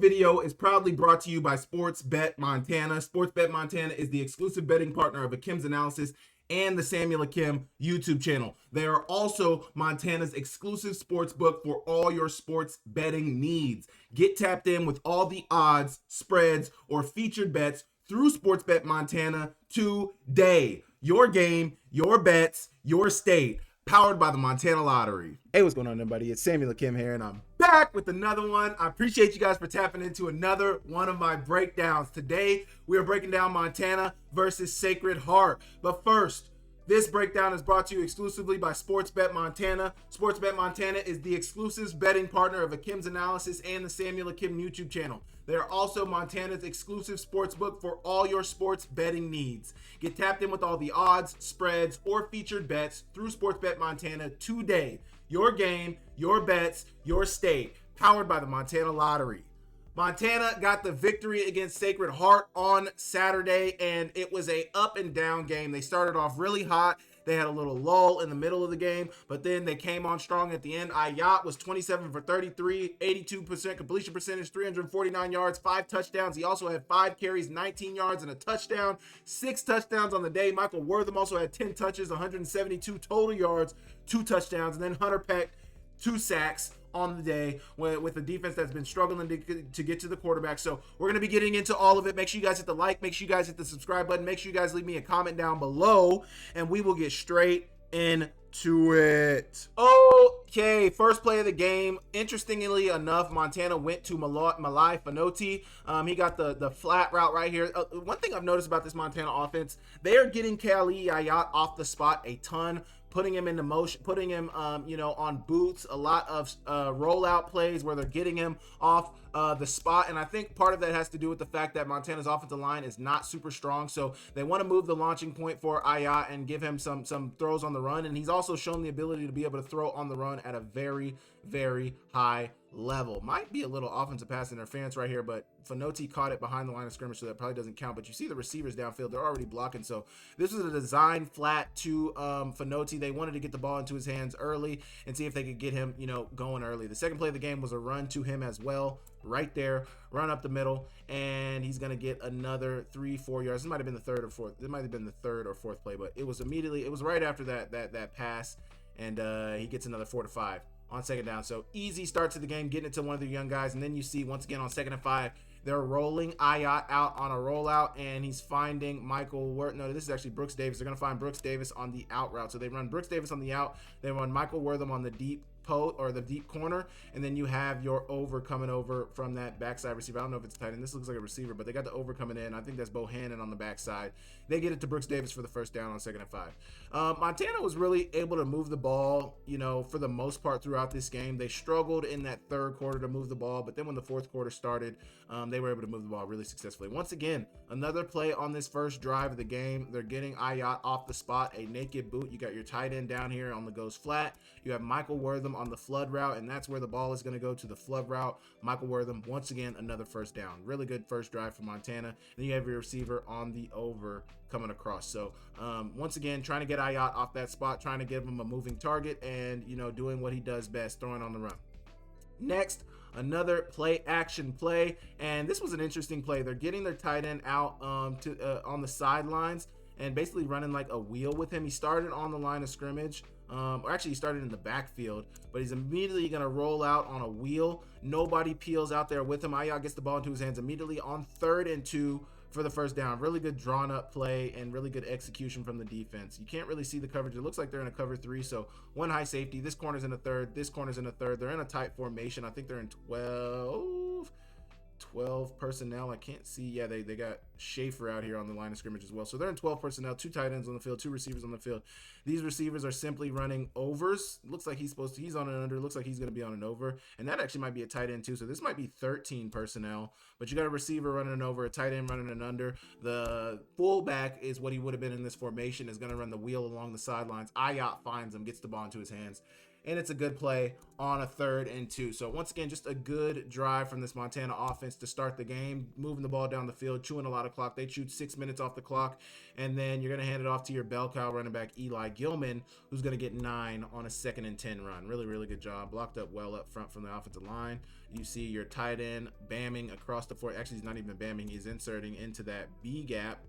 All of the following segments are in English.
video is proudly brought to you by Sports Bet Montana. Sports Bet Montana is the exclusive betting partner of Akem's Analysis and the Samuel Akem YouTube channel. They are also Montana's exclusive sports book for all your sports betting needs. Get tapped in with all the odds, spreads, or featured bets through Sports Bet Montana today. Your game, your bets, your state. Powered by the Montana Lottery. Hey, what's going on, everybody? It's Samuel Akem here, and I'm back with another one. I appreciate you guys for tapping into another one of my breakdowns. Today, we are breaking down Montana versus Sacred Heart. But first, this breakdown is brought to you exclusively by Sports Bet Montana. Sports Bet Montana is the exclusive betting partner of Akem's Analysis and the Samuel Akem YouTube channel. They are also Montana's exclusive sports book for all your sports betting needs. Get tapped in with all the odds, spreads, or featured bets through Sports Bet Montana today. Your game, your bets, your state. Powered by the Montana Lottery. Montana got the victory against Sacred Heart on Saturday, and it was a up and down game. They started off really hot. They had a little lull in the middle of the game, but then they came on strong at the end. Ah Yat was 27 for 33, 82% completion percentage, 349 yards, 5 touchdowns. He also had 5 carries, 19 yards, and a touchdown. 6 touchdowns on the day. Michael Wortham also had 10 touches, 172 total yards, 2 touchdowns. And then Hunter Peck, 2 sacks on the day with a defense that's been struggling to get to the quarterback. So we're going to be getting into all of it. Make sure you guys hit the like, make sure you guys hit the subscribe button, make sure you guys leave me a comment down below, and we will get straight into it. Okay, first play of the game. Interestingly enough, Montana went to Malai Fanoti. He got the flat route right here. One thing I've noticed about this Montana offense, they are getting Keali'i Ah Yat off the spot a ton, putting him into motion, putting him, on boots, a lot of rollout plays where they're getting him off the spot. And I think part of that has to do with the fact that Montana's offensive line is not super strong. So they want to move the launching point for Ah Yat and give him some throws on the run. And he's also shown the ability to be able to throw on the run at a very, very high level. Might be a little offensive pass interference right here, but Fanoti caught it behind the line of scrimmage, so that probably doesn't count. But you see the receivers downfield, they're already blocking. So this was a design flat to Fanoti. They wanted to get the ball into his hands early and see if they could get him, going early. The second play of the game was a run to him as well, right there, run up the middle, and he's going to get another 3-4 yards. This might have been the third or fourth. It might have been the third or fourth play, but it was right after that pass, and he gets another 4 to 5 on second down. So easy start to the game, getting it to one of the young guys. And then you see, once again, on 2nd and 5, they're rolling Ah Yat out on a rollout, and he's finding Michael Wortham. No, this is actually Brooks Davis. They're going to find Brooks Davis on the out route. So they run Brooks Davis on the out. They run Michael Wortham on the deep post or the deep corner, and then you have your over coming over from that backside receiver. I don't know if it's tight end. This looks like a receiver, but they got the over coming in. I think that's Bohannon on the backside. They get it to Brooks Davis for the first down on 2nd and 5. Montana was really able to move the ball, for the most part throughout this game. They struggled in that third quarter to move the ball, but then when the fourth quarter started, they were able to move the ball really successfully. Once again, another play on this first drive of the game. They're getting Ah Yat off the spot, a naked boot. You got your tight end down here on the goes flat. You have Michael Wortham on the flood route, and that's where the ball is going to go, to the flood route. Michael Wortham, once again, another first down. Really good first drive for Montana. Then you have your receiver on the over coming across. So once again, trying to get Ah Yat off that spot, trying to give him a moving target, and doing what he does best, throwing on the run. Next, another play action play, and this was an interesting play. They're getting their tight end out on the sidelines and basically running like a wheel with him. He started on the line of scrimmage, or actually he started in the backfield, but he's immediately going to roll out on a wheel. Nobody peels out there with him. Ah Yat gets the ball into his hands immediately on 3rd and 2 for the first down. Really good drawn up play and really good execution from the defense. You can't really see the coverage. It looks like they're in a cover 3, so one high safety. This corner's in a third. This corner's in a third. They're in a tight formation. I think they're in 12 personnel. I can't see. Yeah, they got Schaefer out here on the line of scrimmage as well. So they're in 12 personnel, 2 tight ends on the field, 2 receivers on the field. These receivers are simply running overs. Looks like he's on an under. Looks like he's going to be on an over. And that actually might be a tight end too. So this might be 13 personnel. But you got a receiver running an over, a tight end running an under. The fullback is what he would have been in this formation, is going to run the wheel along the sidelines. Ah Yat finds him, gets the ball into his hands. and it's a good play on a 3rd and 2. So once again, just a good drive from this Montana offense to start the game, moving the ball down the field, chewing a lot of clock. They chewed 6 minutes off the clock, and then you're going to hand it off to your bell cow running back Eli Gilman, who's going to get 9 on a 2nd and 10 run. Really, really good job. Blocked up well up front from the offensive line. You see your tight end bamming across the floor. Actually, he's not even bamming. He's inserting into that B gap.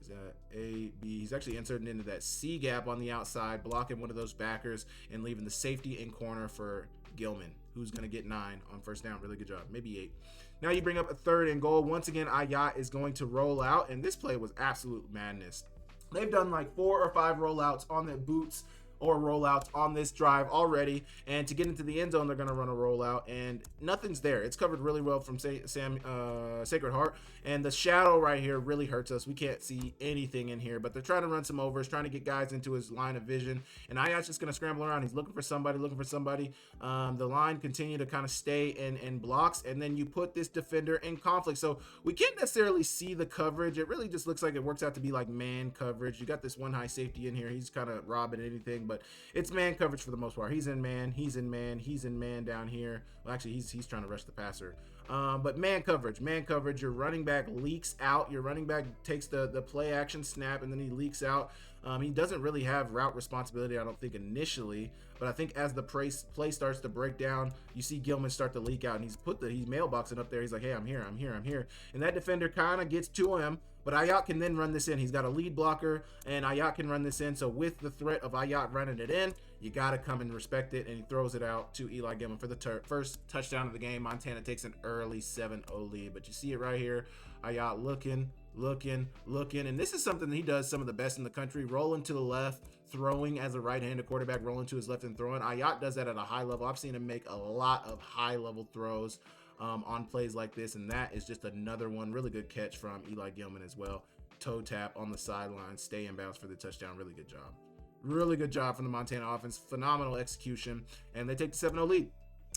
Is that A, B? He's actually inserting into that C gap on the outside, blocking one of those backers and leaving the safety in corner for Gilman, who's going to get 9 on 1st down. Really good job. Maybe 8. Now you bring up a 3rd and goal. Once again, Ah Yat is going to roll out, and this play was absolute madness. They've done like 4 or 5 rollouts on their boots or rollouts on this drive already, and to get into the end zone they're going to run a rollout and nothing's there. It's covered really well from Sacred Heart, and the shadow right here really hurts us. We can't see anything in here, but they're trying to run some overs, trying to get guys into his line of vision, and Ah Yat's just going to scramble around. He's looking for somebody. The line continue to kind of stay in blocks, and then you put this defender in conflict, so we can't necessarily see the coverage. It really just looks like it works out to be like man coverage. You got this one high safety in here. He's kind of robbing anything, but it's man coverage for the most part. He's in man down here. Well, actually, he's trying to rush the passer. But man coverage. Your running back leaks out. Your running back takes the play action snap, and then he leaks out. He doesn't really have route responsibility, I don't think, initially, but I think as the play starts to break down, you see Gilman start to leak out, and he's mailboxing up there. He's like, hey, I'm here. And that defender kind of gets to him, but Ah Yat can then run this in. He's got a lead blocker, and Ah Yat can run this in. So with the threat of Ah Yat running it in, you got to come and respect it, and he throws it out to Eli Gilman for the first touchdown of the game. Montana takes an early 7-0 lead, but you see it right here. Ah Yat looking, and this is something that he does some of the best in the country, rolling to the left, throwing as a right-handed quarterback, rolling to his left and throwing. Ah Yat does that at a high level. I've seen him make a lot of high-level throws on plays like this, and that is just another one. Really good catch from Eli Gilman as well. Toe tap on the sideline, stay in bounds for the touchdown. Really good job. Really good job from the Montana offense. Phenomenal execution, and they take the 7-0 lead.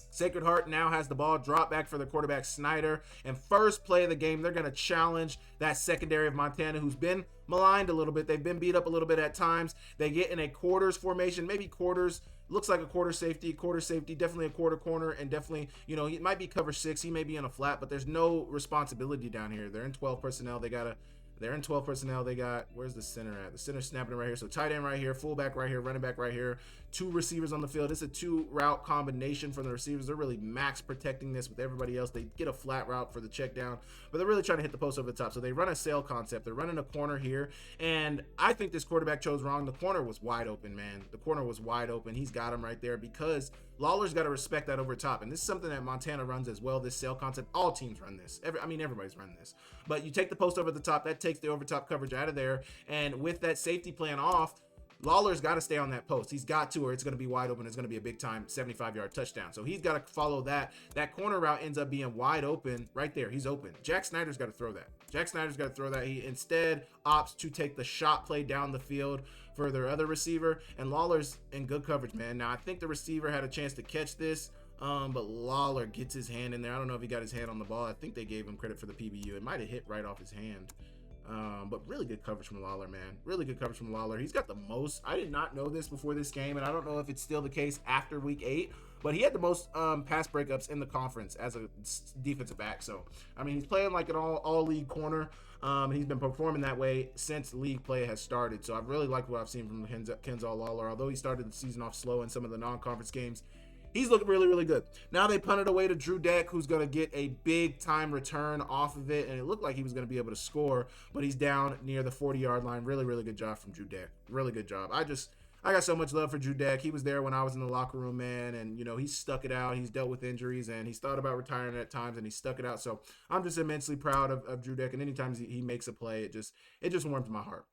Sacred Heart now has the ball, drop back for the quarterback Snyder, and first play of the game, they're going to challenge that secondary of Montana, who's been maligned a little bit. They've been beat up a little bit at times. They get in a quarters formation, maybe quarters. Looks like a quarter safety, definitely a quarter corner, and definitely, he might be cover 6. He may be in a flat, but there's no responsibility down here. They're in 12 personnel. They got, where's the center at? The center snapping it right here. So tight end right here, fullback right here, running back right here, 2 receivers on the field. It's a 2-route combination for the receivers. They're really max protecting this with everybody else. They get a flat route for the check down, but they're really trying to hit the post over the top. So they run a sail concept. They're running a corner here, and I think this quarterback chose wrong. The corner was wide open, man. The corner was wide open. He's got him right there because Lawler's got to respect that over top, and this is something that Montana runs as well, this sail concept. All teams run this. Everybody's run this. But you take the post over the top, that takes the over top coverage out of there, and with that safety plan off, Lawler's got to stay on that post. He's got to, or it's going to be wide open. It's going to be a big time 75-yard touchdown. So he's got to follow that. That corner route ends up being wide open right there. He's open. Jack Snyder's got to throw that. He instead opts to take the shot play down the field for their other receiver, and Lawler's in good coverage, man. Now, I think the receiver had a chance to catch this, but Lawler gets his hand in there. I don't know if he got his hand on the ball. I think they gave him credit for the PBU. It might have hit right off his hand. But really good coverage from Lawler, man. Really good coverage from Lawler. He's got the most. I did not know this before this game, and I don't know if it's still the case after week 8, but he had the most pass breakups in the conference as a defensive back. So, I mean, he's playing like an all-league corner. He's been performing that way since league play has started. So I've really liked what I've seen from Kenzel Lawler. Although he started the season off slow in some of the non-conference games, he's looking really, really good. Now they punted away to Drew Deck, who's going to get a big-time return off of it, and it looked like he was going to be able to score, but he's down near the 40-yard line. Really, really good job from Drew Deck. Really good job. I got so much love for Drew Deck. He was there when I was in the locker room, man, and, he's stuck it out. He's dealt with injuries, and he's thought about retiring at times, and he stuck it out. So I'm just immensely proud of Drew Deck, and anytime he makes a play, it just warms my heart.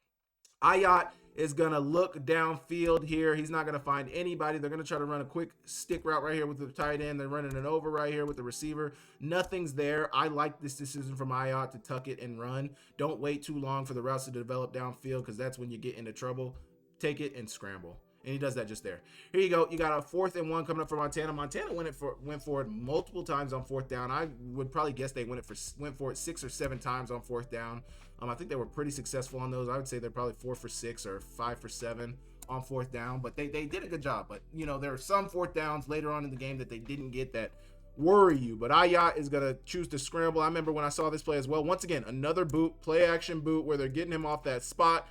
Ah Yat is going to look downfield here. He's not going to find anybody. They're going to try to run a quick stick route right here with the tight end. They're running it over right here with the receiver. Nothing's there. I like this decision from Ah Yat to tuck it and run. Don't wait too long for the routes to develop downfield, because that's when you get into trouble. Take it and scramble. And he does that just there. Here you go. You got a 4th and 1 coming up for Montana. Montana went for it multiple times on 4th down. I would probably guess they went for it 6 or 7 times on 4th down. I think they were pretty successful on those. I would say they're probably 4 for 6 or 5 for 7 on fourth down, but they did a good job. But, you know, there are some fourth downs later on in the game that they didn't get that worry you. But Ah Yat is going to choose to scramble. I remember when I saw this play as well. Once again, another boot, play action boot, where they're getting him off that spot,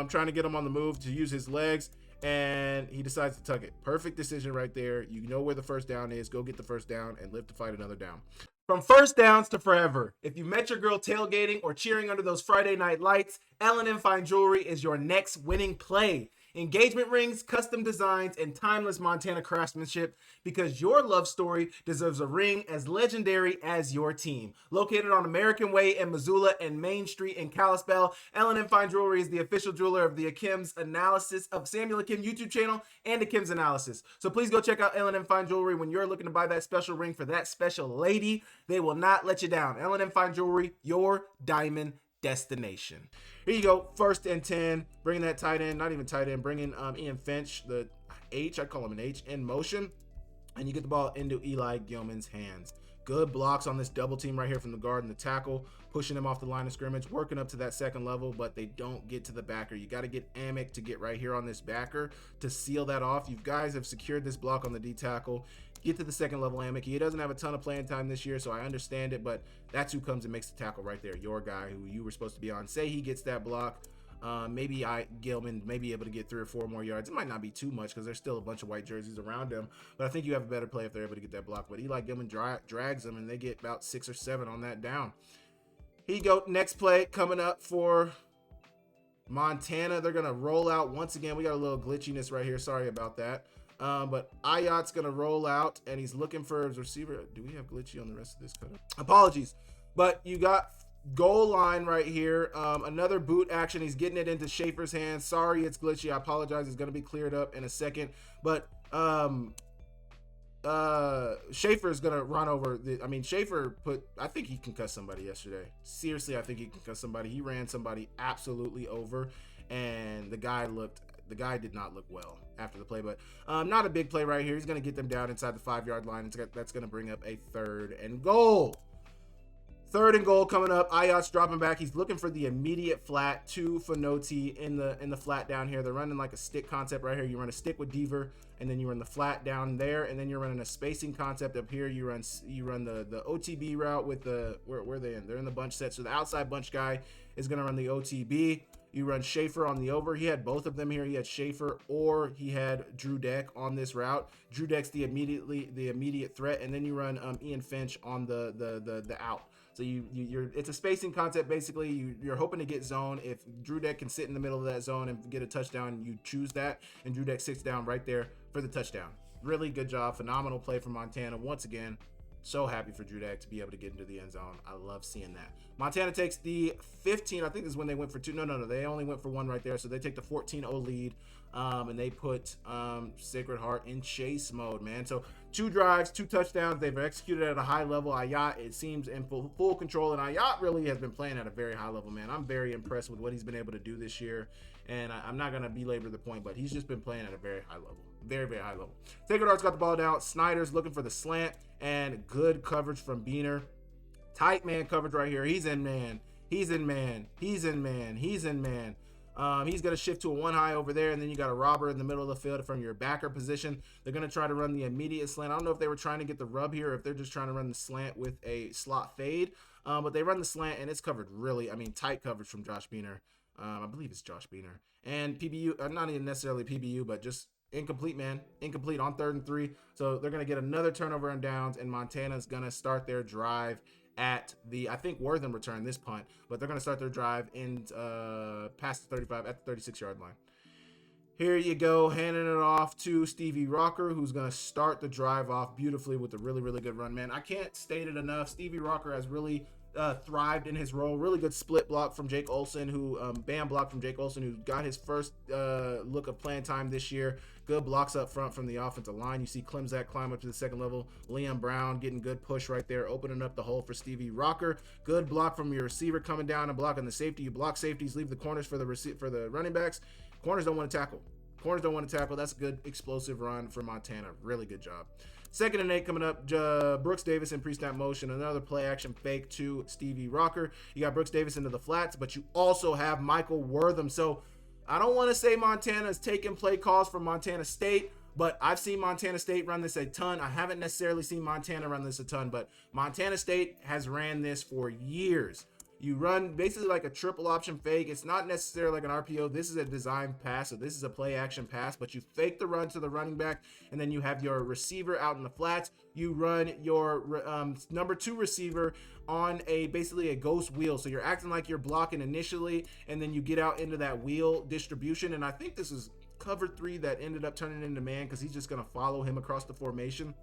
trying to get him on the move to use his legs, and he decides to tuck it. Perfect decision right there. You know where the first down is. Go get the first down and live to fight another down. From first downs to forever, if you met your girl tailgating or cheering under those Friday night lights, L&M Fine Jewelry is your next winning play. Engagement rings, custom designs, and timeless Montana craftsmanship, because your love story deserves a ring as legendary as your team. Located on American Way in Missoula and Main Street in Kalispell, L&M Fine Jewelry is the official jeweler of the Akem's Analysis of Samuel Akem YouTube channel and Akem's Analysis. So please go check out L&M Fine Jewelry when you're looking to buy that special ring for that special lady. They will not let you down. L&M Fine Jewelry, your diamond destination. Here you go, 1st and 10, bringing that tight end, not even tight end, bringing Ian Finch, the H, I call him an H, in motion, and you get the ball into Eli Gilman's hands. Good blocks on this double team right here from the guard and the tackle, pushing him off the line of scrimmage, working up to that second level, but they don't get to the backer. You got to get Amick to get right here on this backer to seal that off. You guys have secured this block on the D tackle. Get to the second level, Amick. He doesn't have a ton of playing time this year, so I understand it, but that's who comes and makes the tackle right there. Your guy who you were supposed to be on. Say he gets that block. Maybe Gilman may be able to get 3 or 4 more yards. It might not be too much because there's still a bunch of white jerseys around him, but I think you have a better play if they're able to get that block. But Eli Gilman drags them, and they get about 6 or 7 on that down. Here you go. Next play coming up for Montana. They're going to roll out once again. We got a little glitchiness right here. Sorry about that. But Ah Yat's going to roll out, and he's looking for his receiver. Do we have glitchy on the rest of this cutout? Apologies. But you got goal line right here. Another boot action. He's getting it into Schaefer's hands. Sorry, it's glitchy. I apologize. It's going to be cleared up in a second. But Schaefer is going to run over. Schaefer I think he concussed somebody yesterday. Seriously, I think he concussed somebody. He ran somebody absolutely over, and the guy did not look well after the play, but not a big play right here. He's going to get them down inside the 5-yard line. That's going to bring up a 3rd and goal. 3rd and goal coming up. Ah Yat's dropping back. He's looking for the immediate flat to Finoti in the flat down here. They're running like a stick concept right here. You run a stick with Deaver, and then you run the flat down there, and then you're running a spacing concept up here. You run the OTB route with the where are they in? They're in the bunch set. So the outside bunch guy is going to run the OTB. You run Schaefer on the over. He had both of them here. He had Schaefer or he had Drew Deck on this route. Drew Deck's the immediate threat, and then you run Ian Finch on the out. So it's a spacing concept basically. You're hoping to get zone. If Drew Deck can sit in the middle of that zone and get a touchdown, you choose that, and Drew Deck sits down right there for the touchdown. Really good job, phenomenal play from Montana once again. So happy for Drew Deck to be able to get into the end zone. I love seeing that. Montana takes the 15. I think this is when they went for 2. No. They only went for 1 right there. So they take the 14-0 lead, and they put Sacred Heart in chase mode, man. So 2 drives, 2 touchdowns. They've executed at a high level. Ah Yat, it seems, in full control, and Ah Yat really has been playing at a very high level, man. I'm very impressed with what he's been able to do this year, and I'm not going to belabor the point, but he's just been playing at a very high level. Very, very high level. Sacred Heart's got the ball down. Snyder's looking for the slant, and good coverage from Beener. Tight man coverage right here. He's in man. He's in man. He's in man. He's in man. He's going to shift to a 1 high over there, and then you got a robber in the middle of the field from your backer position. They're going to try to run the immediate slant. I don't know if they were trying to get the rub here or if they're just trying to run the slant with a slot fade, but they run the slant, and it's covered really, tight coverage from Josh Beener. I believe it's Josh Beener. And PBU, not even necessarily PBU, but just incomplete, man. Incomplete on 3rd and 3. So they're going to get another turnover and downs, and Montana's going to start their drive at the, I think Wortham returned this punt, but they're going to start their drive in past the 35 at the 36-yard line. Here you go, handing it off to Stevie Rocker, who's going to start the drive off beautifully with a really, really good run, man. I can't state it enough. Stevie Rocker has really thrived in his role. Really good split block from Jake Olsen, who bam block from Jake Olsen, who got his first look of playing time this year. Good blocks up front from the offensive line. You see Clemzak climb up to the 2nd level. Liam Brown getting good push right there, opening up the hole for Stevie Rocker. Good block from your receiver coming down and blocking the safety. You block safeties, leave the corners for the running backs. Corners don't want to tackle. That's a good explosive run for Montana. Really good job. 2nd and 8 coming up. Brooks Davis in pre-snap motion. Another play action fake to Stevie Rocker. You got Brooks Davis into the flats, but you also have Michael Wortham. So I don't want to say Montana's taking play calls from Montana State, but I've seen Montana State run this a ton. I haven't necessarily seen Montana run this a ton, but Montana State has ran this for years. You run basically like a triple option fake. It's not necessarily like an RPO. This is a design pass, so this is a play action pass, but you fake the run to the running back, and then you have your receiver out in the flats. You run your number 2 receiver on basically a ghost wheel. So you're acting like you're blocking initially, and then you get out into that wheel distribution. And I think this is cover 3 that ended up turning into man, because he's just going to follow him across the formation.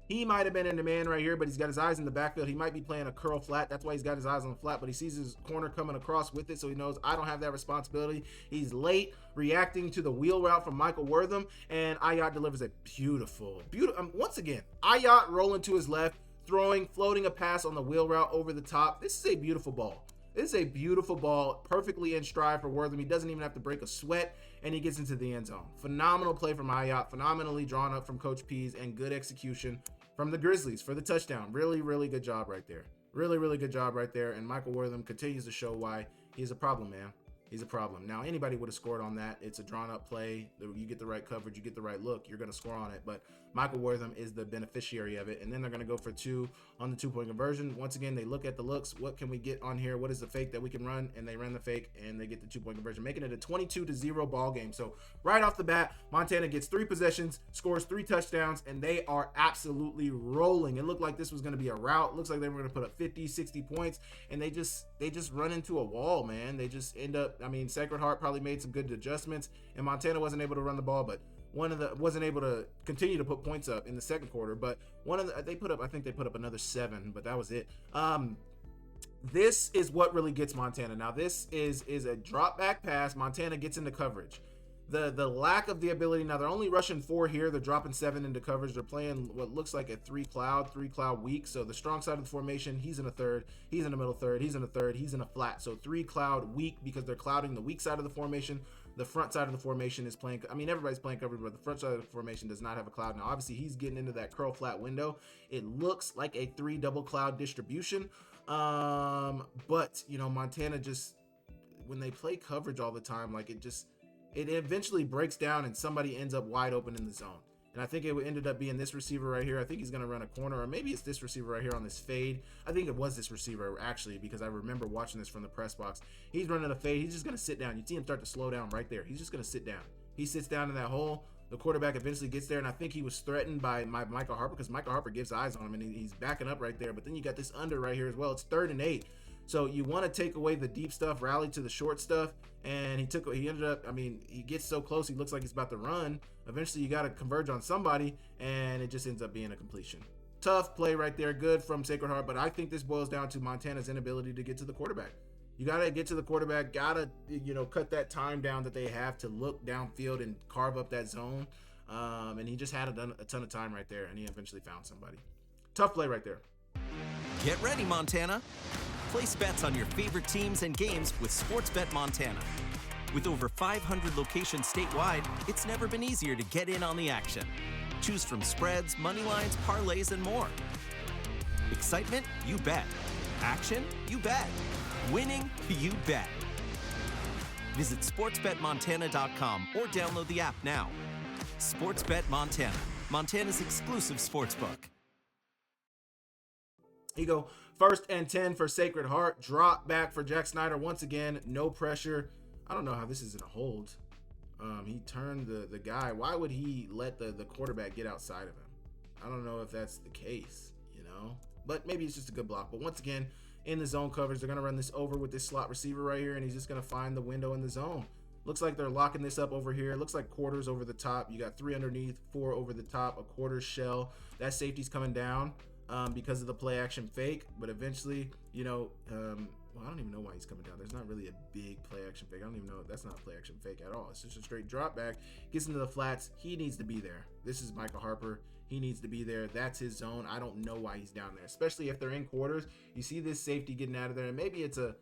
He might have been in the man right here, but he's got his eyes in the backfield. He might be playing a curl flat. That's why he's got his eyes on the flat, but he sees his corner coming across with it, so he knows I don't have that responsibility. He's reacting to the wheel route from Michael Wortham, and Ah Yat delivers a beautiful, once again, Ah Yat rolling to his left, floating a pass on the wheel route over the top. This is a beautiful ball. This is a beautiful ball, perfectly in stride for Wortham. He doesn't even have to break a sweat, and he gets into the end zone. Phenomenal play from Ah Yat, phenomenally drawn up from Coach Pease, and good execution from the Grizzlies for the touchdown. Really, really good job right there. Really, really good job right there. And Michael Wortham continues to show why he's a problem, man. He's a problem. Now, anybody would have scored on that. It's a drawn-up play. You get the right coverage, you get the right look, you're going to score on it. But Michael Wortham is the beneficiary of it. And then they're going to go for 2 on the 2-point conversion. Once again, they look at the looks. What can we get on here? What is the fake that we can run? And they run the fake, and they get the 2-point conversion, making it a 22-0 ball game. So right off the bat, Montana gets 3 possessions, scores 3 touchdowns, and they are absolutely rolling. It looked like this was going to be a rout. Looks like they were going to put up 50, 60 points, and they just run into a wall, man. They just end up, Sacred Heart probably made some good adjustments, and Montana wasn't able to run the ball, but wasn't able to continue to put points up in the second quarter. But I think they put up another 7, but that was it. This is what really gets Montana. Now this is a drop back pass. Montana gets into coverage. The lack of the ability, now they're only rushing 4 here. They're dropping 7 into coverage. They're playing what looks like a 3 cloud weak. So the strong side of the formation, he's in a third, he's in a middle third, he's in a third, he's in a flat. So 3 cloud weak, because they're clouding the weak side of the formation. The front side of the formation is playing, everybody's playing coverage, but the front side of the formation does not have a cloud. Now, obviously, he's getting into that curl flat window. It looks like a 3 double cloud distribution. But, Montana just, when they play coverage all the time, it eventually breaks down and somebody ends up wide open in the zone. And I think it ended up being this receiver right here. I think he's going to run a corner, or maybe it's this receiver right here on this fade. I think it was this receiver, actually, because I remember watching this from the press box. He's running a fade. He's just going to sit down. You see him start to slow down right there. He's just going to sit down. He sits down in that hole. The quarterback eventually gets there, and I think he was threatened by Michael Harper, because Michael Harper gives eyes on him, and he's backing up right there. But then you got this under right here as well. It's 3rd and 8. So you want to take away the deep stuff, rally to the short stuff, and he ended up, he gets so close, he looks like he's about to run. Eventually you got to converge on somebody, and it just ends up being a completion. Tough play right there, good from Sacred Heart, but I think this boils down to Montana's inability to get to the quarterback. You got to get to the quarterback, got to, cut that time down that they have to look downfield and carve up that zone. And he just had a ton of time right there, and he eventually found somebody. Tough play right there. Get ready, Montana. Place bets on your favorite teams and games with Sportsbet Montana. With over 500 locations statewide, it's never been easier to get in on the action. Choose from spreads, money lines, parlays, and more. Excitement? You bet. Action? You bet. Winning? You bet. Visit sportsbetmontana.com or download the app now. Sportsbet Montana, Montana's exclusive sportsbook. Here you go. 1st and 10 for Sacred Heart. Drop back for Jack Snyder. Once again, no pressure. I don't know how this isn't a hold. He turned the guy. Why would he let the quarterback get outside of him? I don't know if that's the case, but maybe it's just a good block. But once again, in the zone coverage, they're going to run this over with this slot receiver right here, and he's just going to find the window in the zone. Looks like they're locking this up over here. Looks like quarters over the top. You got 3 underneath, 4 over the top, a quarter shell. That safety's coming down because of the play action fake. But eventually, I don't even know why he's coming down. There's not really a big play action fake. I don't even know. That's not a play action fake at all. It's just a straight drop back. Gets into the flats. He needs to be there. This is Michael Harper. He needs to be there. That's his zone. I don't know why he's down there, especially if they're in quarters. You see this safety getting out of there, and maybe it's a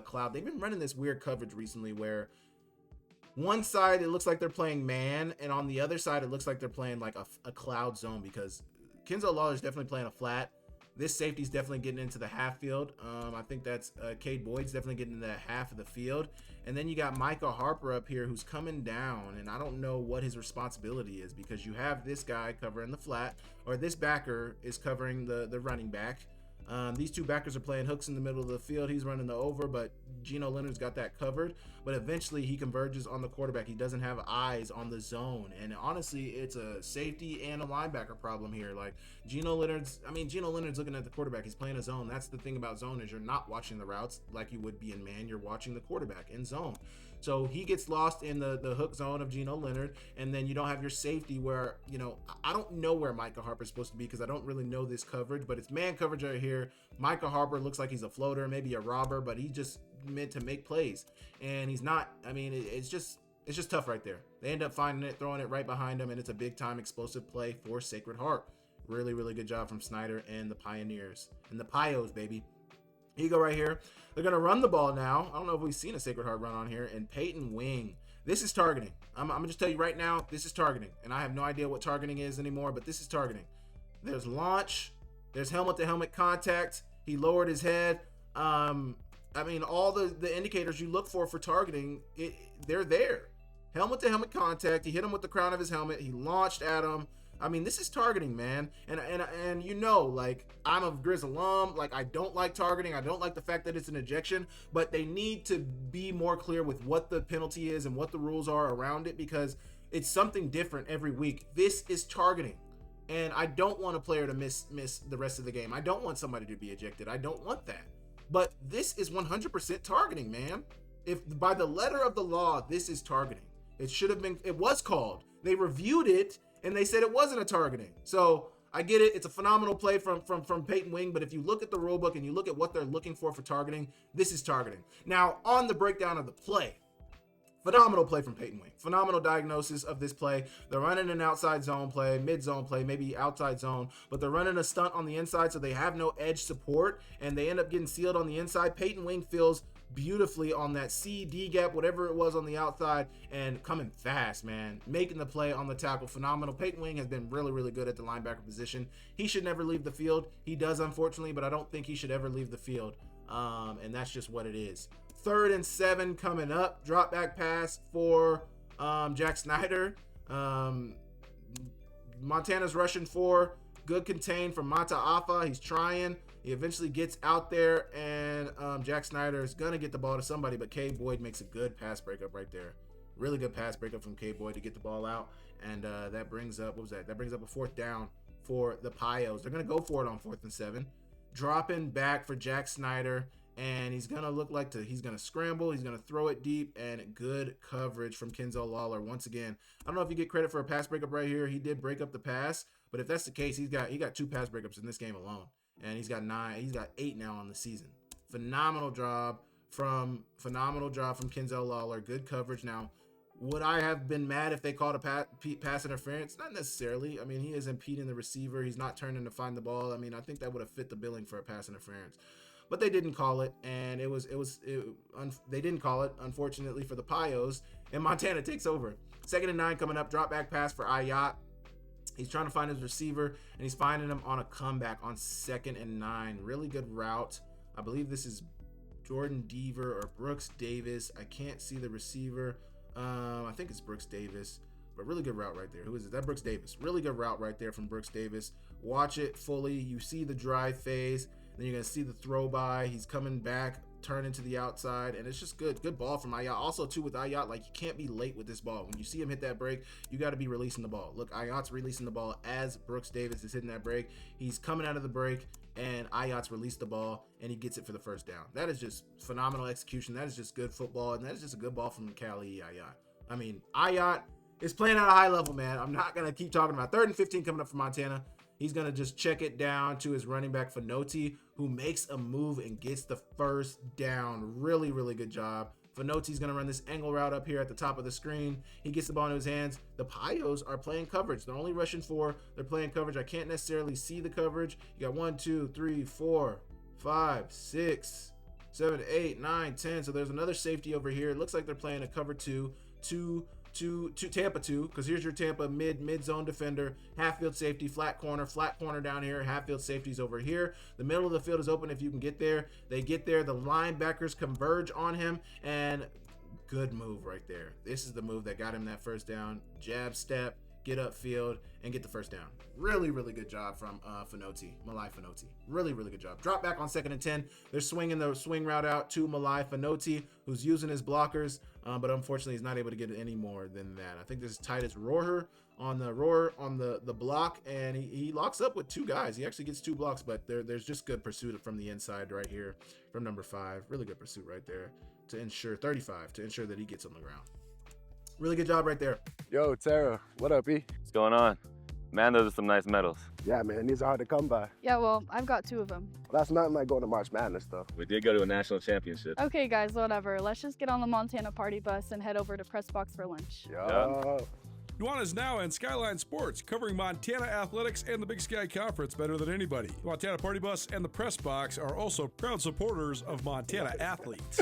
cloud. They've been running this weird coverage recently where one side it looks like they're playing man, and on the other side it looks like they're playing like a cloud zone, because Kenzo Lawler's definitely playing a flat. This safety's definitely getting into the half field. I think that's Cade Boyd's definitely getting into that half of the field. And then you got Micah Harper up here who's coming down, and I don't know what his responsibility is, because you have this guy covering the flat, or this backer is covering the running back. These two backers are playing hooks in the middle of the field. He's running the over, but Geno Leonard's got that covered. But eventually he converges on the quarterback. He doesn't have eyes on the zone. And honestly, it's a safety and a linebacker problem here. Like Geno Leonard's looking at the quarterback. He's playing a zone. That's the thing about zone, is you're not watching the routes like you would be in man. You're watching the quarterback in zone. So he gets lost in the hook zone of Geno Leonard, and then you don't have your safety where, I don't know where Micah Harper's supposed to be, because I don't really know this coverage, but it's man coverage right here. Micah Harper looks like he's a floater, maybe a robber, but he just meant to make plays, and he's not. I mean, it's just tough right there. They end up finding it, throwing it right behind him, and it's a big time explosive play for Sacred Heart. Really, really good job from Snyder and the Pioneers and the Pios, baby. Here you go right here. They're going to run the ball now. I don't know if we've seen a Sacred Heart run on here. And Peyton Wing. This is targeting. I'm going to just tell you right now, this is targeting. And I have no idea what targeting is anymore, but this is targeting. There's launch. There's helmet-to-helmet contact. He lowered his head. All the indicators you look for targeting, they're there. Helmet-to-helmet contact. He hit him with the crown of his helmet. He launched at him. I mean, this is targeting, man. And like, I'm a Grizz alum. Like, I don't like targeting. I don't like the fact that it's an ejection, but they need to be more clear with what the penalty is and what the rules are around it, because it's something different every week. This is targeting. And I don't want a player to miss the rest of the game. I don't want somebody to be ejected. I don't want that. But this is 100% targeting, man. If by the letter of the law, this is targeting. It was called. They reviewed it, and they said it wasn't a targeting. So I get it. It's a phenomenal play from Peyton Wing. But if you look at the rule book and you look at what they're looking for targeting, this is targeting. Now, on the breakdown of the play, phenomenal play from Peyton Wing. Phenomenal diagnosis of this play. They're running an outside zone play, mid-zone play, maybe outside zone, but they're running a stunt on the inside, so they have no edge support, and they end up getting sealed on the inside. Peyton Wing feels beautifully on that C-D gap, whatever it was on the outside, and coming fast, man. Making the play on the tackle. Phenomenal. Peyton Wing has been really, really good at the linebacker position. He should never leave the field. He does, unfortunately, but I don't think he should ever leave the field. And that's just what it is. 3rd and 7 coming up. Drop back pass for Jack Snyder. Montana's rushing 4. Good contain from Mata Afa. He's trying. He eventually gets out there, and Jack Snyder is going to get the ball to somebody, but Cade Boyd makes a good pass breakup right there. Really good pass breakup from Cade Boyd to get the ball out, and that brings up, That brings up a 4th down for the Pios. They're going to go for it on 4th and 7. Dropping back for Jack Snyder, and he's going to look like he's going to scramble. He's going to throw it deep, and good coverage from Kenzel Lawler once again. I don't know if you get credit for a pass breakup right here. He did break up the pass, but if that's the case, he got 2 pass breakups in this game alone. And he's got 8 now on the season. Phenomenal job from Kenzel Lawler. Good coverage. Now, would I have been mad if they called a pass interference? Not necessarily. I mean, he is impeding the receiver. He's not turning to find the ball. I mean, I think that would have fit the billing for a pass interference. But they didn't call it, and they didn't call it, unfortunately, for the Pios, and Montana takes over. 2nd and 9 coming up. Drop back pass for Ah Yat. He's trying to find his receiver, and he's finding him on a comeback on 2nd and 9. Really good route. I believe this is Jordan Deaver or Brooks Davis. I can't see the receiver. I think it's Brooks Davis, but really good route right there. Who is it? That Brooks Davis. Really good route right there from Brooks Davis. Watch it fully. You see the drive phase. Then you're going to see the throw by. He's coming back, turning to the outside, and it's just good ball from Ah Yat. Also, too, with Ah Yat, like, you can't be late with this ball. When you see him hit that break, you got to be releasing the ball. Look, Ah Yat's releasing the ball as Brooks Davis is hitting that break. He's coming out of the break, and Ah Yat's released the ball, and he gets it for the 1st down. That is just phenomenal execution. That is just good football, and that is just a good ball from Keali'i Ah Yat. I mean, Ah Yat is playing at a high level, man. I'm not going to keep talking about 3rd and 15 coming up for Montana. He's going to just check it down to his running back, Finoti, who makes a move and gets the 1st down. Really, really good job. Finoti's going to run this angle route up here at the top of the screen. He gets the ball in his hands. The Pios are playing coverage. They're only rushing 4. They're playing coverage. I can't necessarily see the coverage. You got 1, 2, 3, 4, 5, 6, 7, 8, 9, 10. So there's another safety over here. It looks like they're playing a cover 2. 2 to Tampa 2, because here's your Tampa mid zone defender, half field safety, flat corner down here, half field safeties over here. The middle of the field is open if you can get there. They get there, the linebackers converge on him, and good move right there. This is the move that got him that first down. Jab step, get upfield, and get the first down. Really, really good job from Malai Finoti. Really, really good job. Drop back on 2nd and 10. They're swinging the swing route out to Malai Finoti, who's using his blockers, but unfortunately he's not able to get it any more than that. I think this is Titus Rohrer on the block, and he locks up with 2 guys. He actually gets 2 blocks, but there's just good pursuit from the inside right here from number 5. Really good pursuit right there to ensure 35 to ensure that he gets on the ground. Really good job right there. Yo, Tara, what up, E? What's going on? Man, those are some nice medals. Yeah, man, these are hard to come by. Yeah, well, I've got 2 of them. Well, that's nothing like going to March Madness, though. We did go to a national championship. Okay, guys, whatever. Let's just get on the Montana party bus and head over to Press Box for lunch. Yo. Nuanez Now and Skyline Sports, covering Montana athletics and the Big Sky Conference better than anybody. The Montana Party Bus and the Press Box are also proud supporters of Montana athletes.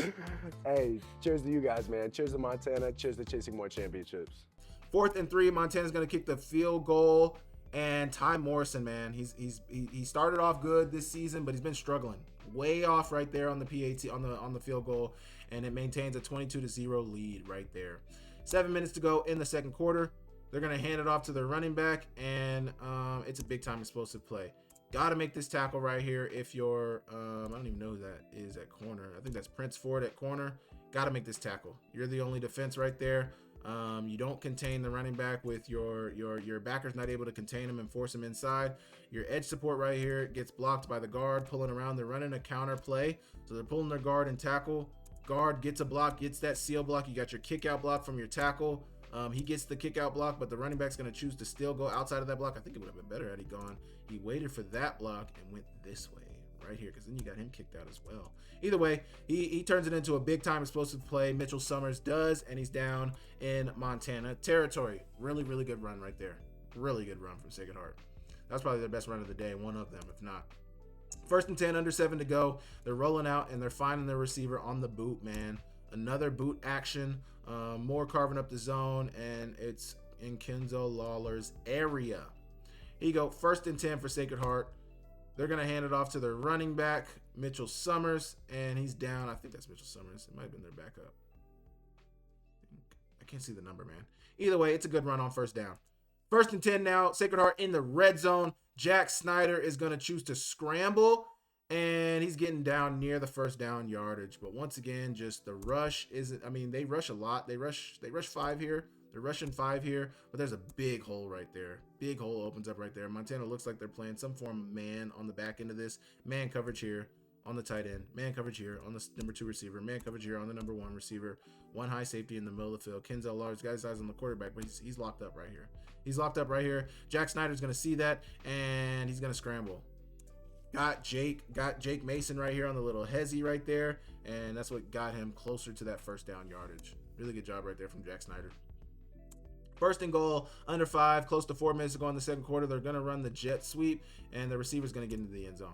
Hey, cheers to you guys, man. Cheers to Montana. Cheers to chasing more championships. 4th and 3, Montana's going to kick the field goal, and Ty Morrison, man, he started off good this season, but he's been struggling. Way off right there on the PAT on the field goal, and it maintains a 22-0 lead right there. 7 minutes to go in the second quarter. They're going to hand it off to their running back, and it's a big-time explosive play. Got to make this tackle right here if you're, I don't even know who that is at corner. I think that's Prince Ford at corner. Got to make this tackle. You're the only defense right there. You don't contain the running back with your backers not able to contain him and force him inside. Your edge support right here gets blocked by the guard pulling around. They're running a counter play, so they're pulling their guard and tackle. Guard gets a block, gets that seal block. You got your kick out block from your tackle. He gets the kick out block, but the running back's going to choose to still go outside of that block. I think it would have been better had he gone. He waited for that block and went this way right here, because then you got him kicked out as well. Either way, he turns it into a big time explosive play. Mitchell Summers does, and he's down in Montana territory. Really, really good run right there. Really good run from Sacred Heart. That's probably their best run of the day, one of them, if not. 1st and 10, under 7 to go. They're rolling out, and they're finding their receiver on the boot, man. Another boot action, more carving up the zone, and it's in Kenzo Lawler's area. Here you go, 1st and 10 for Sacred Heart. They're going to hand it off to their running back, Mitchell Summers, and he's down. I think that's Mitchell Summers. It might have been their backup. I can't see the number, man. Either way, it's a good run on 1st down. 1st and 10 now, Sacred Heart in the red zone. Jack Snyder is going to choose to scramble, and he's getting down near the 1st down yardage. But once again, just the rush isn't, I mean, they rush a lot. They rush 5 here. They're rushing 5 here, but there's a big hole right there. Big hole opens up right there. Montana looks like they're playing some form of man on the back end of this. Man coverage here on the tight end. Man coverage here on the number 2 receiver. Man coverage here on the number 1 receiver. 1 high safety in the middle of the field. Kenzel Lars got his eyes on the quarterback, but he's locked up right here. He's locked up right here. Jack Snyder's going to see that, and he's going to scramble. Got Jake Mason right here on the little hezzy right there, and that's what got him closer to that 1st down yardage. Really good job right there from Jack Snyder. 1st and goal, under 5, close to 4 minutes to go in the second quarter. They're going to run the jet sweep, and the receiver's going to get into the end zone.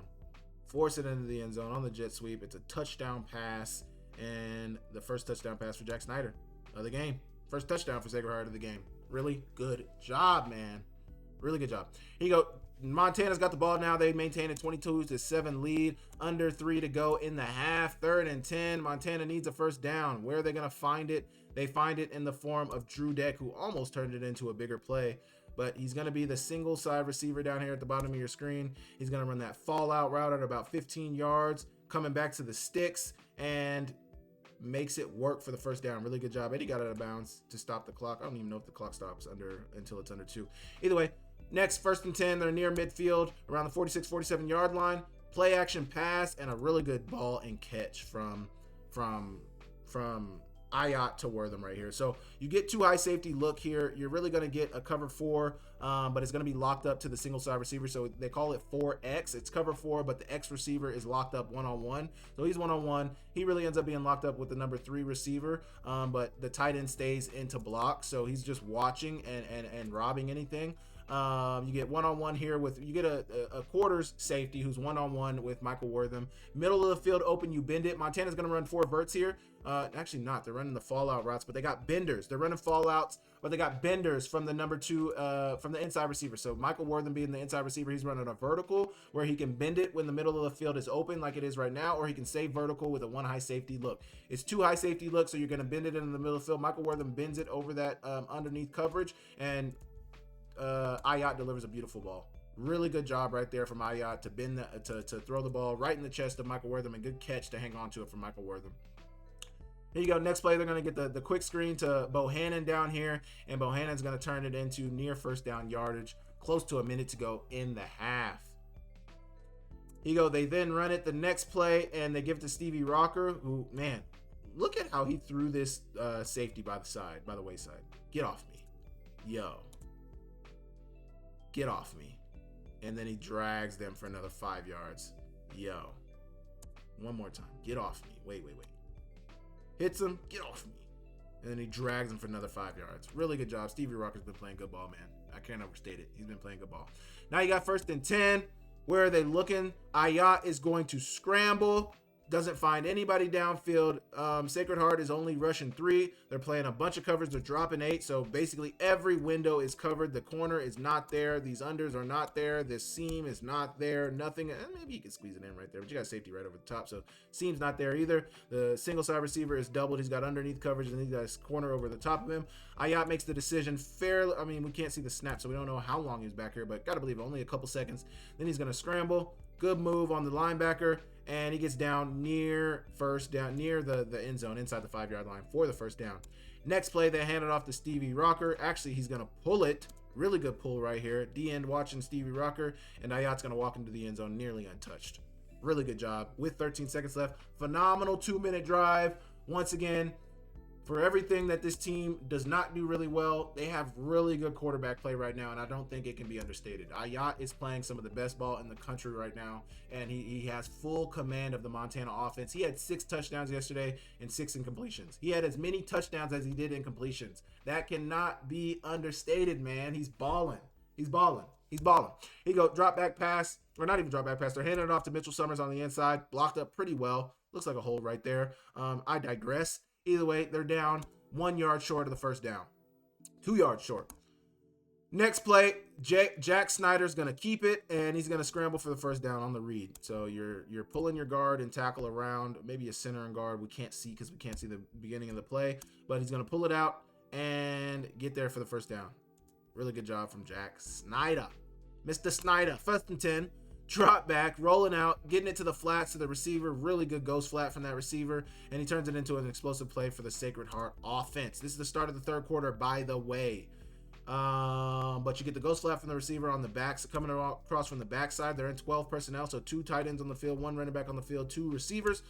Force it into the end zone on the jet sweep. It's a touchdown pass, and the first touchdown pass for Jack Snyder of the game. First touchdown for Sacred Heart of the game. Really good job, man. Really good job. Here you go. Montana's got the ball now. They maintain a 22-7 lead. Under 3 to go in the half. 3rd and 10. Montana needs a 1st down. Where are they going to find it? They find it in the form of Drew Deck, who almost turned it into a bigger play. But he's going to be the single side receiver down here at the bottom of your screen. He's going to run that fallout route at about 15 yards, coming back to the sticks, and makes it work for the 1st down. Really good job. Eddie got out of bounds to stop the clock. I don't even know if the clock stops until it's under 2. Either way, next, 1st and 10. They're near midfield, around the 46-47 yard line. Play action pass and a really good ball and catch from Ayat to Wortham right here. So you get 2 high safety look here. You're really going to get a cover 4, but it's going to be locked up to the single side receiver. So they call it 4X. It's cover 4, but the X receiver is locked up one-on-one. So he's one-on-one. He really ends up being locked up with the number 3 receiver, but the tight end stays into block. So he's just watching and robbing anything. You get one-on-one here with, you get a quarters safety who's one-on-one with Michael Wortham. Middle of the field open, you bend it. Montana's going to run 4 verts here. Actually not. They're running the fallout routes, but they got benders. They're running fallouts, but they got benders from the number 2, from the inside receiver. So Michael Wortham being the inside receiver, he's running a vertical where he can bend it when the middle of the field is open like it is right now, or he can stay vertical with a 1 high safety look. It's 2 high safety looks, so you're going to bend it in the middle of the field. Michael Wortham bends it over that underneath coverage, and Ah Yat delivers a beautiful ball. Really good job right there from Ah Yat to bend to throw the ball right in the chest of Michael Wortham, and good catch to hang on to it from Michael Wortham. Here you go. Next play, they're going to get the quick screen to Bohannon down here, and Bohannon's going to turn it into near first down yardage, close to a minute to go in the half. Here you go. They then run it the next play, and they give it to Stevie Rocker, who, man, look at how he threw this safety by the wayside. Get off me. Yo. Get off me. And then he drags them for another 5 yards. Yo. One more time. Get off me. Wait. Hits him. Get off me. And then he drags him for another 5 yards. Really good job. Stevie Rocker's been playing good ball, man. I can't overstate it. He's been playing good ball. Now you got 1st and 10. Where are they looking? Ah Yat is going to scramble. Doesn't find anybody downfield. Sacred Heart is only rushing 3. They're playing a bunch of covers. They're dropping 8. So basically every window is covered. The corner is not there. These unders are not there. This seam is not there. Nothing. Maybe you can squeeze it in right there, but you got safety right over the top. So seam's not there either. The single side receiver is doubled. He's got underneath coverage, and he's got his corner over the top of him. Ah Yat makes the decision fairly. I mean, we can't see the snap, so we don't know how long he was back here, but got to believe only a couple seconds. Then he's going to scramble. Good move on the linebacker, and he gets down near the end zone, inside the 5-yard line for the first down. Next play, they hand it off to Stevie Rocker. Actually, he's going to pull it. Really good pull right here. D-end watching Stevie Rocker, and Ah Yat's going to walk into the end zone nearly untouched. Really good job with 13 seconds left. Phenomenal 2-minute drive. Once again, for everything that this team does not do really well, they have really good quarterback play right now, and I don't think it can be understated. Ah Yat is playing some of the best ball in the country right now, and he has full command of the Montana offense. He had 6 touchdowns yesterday and 6 incompletions. He had as many touchdowns as he did incompletions. That cannot be understated, man. He's balling. He's balling. He's balling. He go drop back pass, or not even drop back pass. They're handing it off to Mitchell Summers on the inside, blocked up pretty well. Looks like a hole right there. I digress. Either way, they're down 1 yard short of the first down. 2 yards short. Next play, Jack Snyder's going to keep it, and he's going to scramble for the first down on the read. So you're pulling your guard and tackle around, maybe a center and guard. We can't see because we can't see the beginning of the play, but he's going to pull it out and get there for the first down. Really good job from Jack Snyder. Mr. Snyder, 1st and 10. Drop back, rolling out, getting it to the flats to the receiver. Really good ghost flat from that receiver, and he turns it into an explosive play for the Sacred Heart offense. This is the start of the 3rd quarter, by the way. But you get the ghost flat from the receiver on the backs, coming across from the backside. They're in 12 personnel, so 2 tight ends on the field, 1 running back on the field, 2 receivers.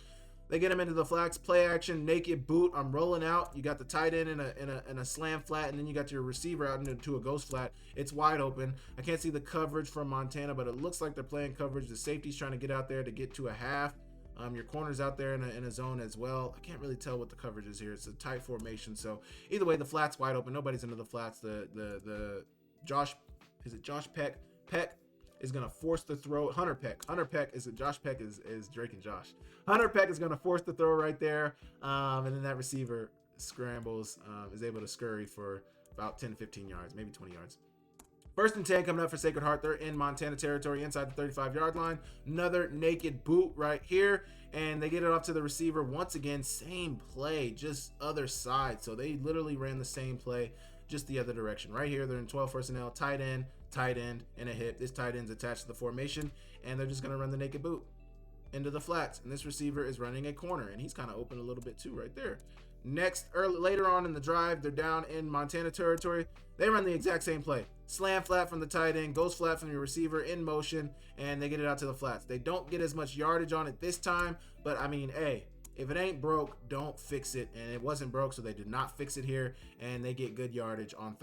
They get him into the flats, play action, naked boot. I'm rolling out. You got the tight end in a slam flat, and then you got your receiver out into a ghost flat. It's wide open. I can't see the coverage from Montana, but it looks like they're playing coverage. The safety's trying to get out there to get to a half. Your corner's out there in a zone as well. I can't really tell what the coverage is here. It's a tight formation. So either way, the flat's wide open. Nobody's into the flats. Josh Peck? Peck is going to force the throw. Hunter Peck is Josh Peck is Drake and Josh. Hunter Peck is going to force the throw right there. And then that receiver scrambles, is able to scurry for about 10 to 15 yards, maybe 20 yards. 1st and 10 coming up for Sacred Heart. They're in Montana territory inside the 35-yard line. Another naked boot right here. And they get it off to the receiver. Once again, same play, just other side. So they literally ran the same play, just the other direction. Right here, they're in 12 personnel, tight end, and a hip. This tight end's attached to the formation, and they're just going to run the naked boot into the flats. And this receiver is running a corner, and he's kind of open a little bit too right there. Later on in the drive, they're down in Montana territory. They run the exact same play. Slam flat from the tight end, goes flat from the receiver in motion, and they get it out to the flats. They don't get as much yardage on it this time, but I mean, hey, if it ain't broke, don't fix it. And it wasn't broke, so they did not fix it here, and they get good yardage on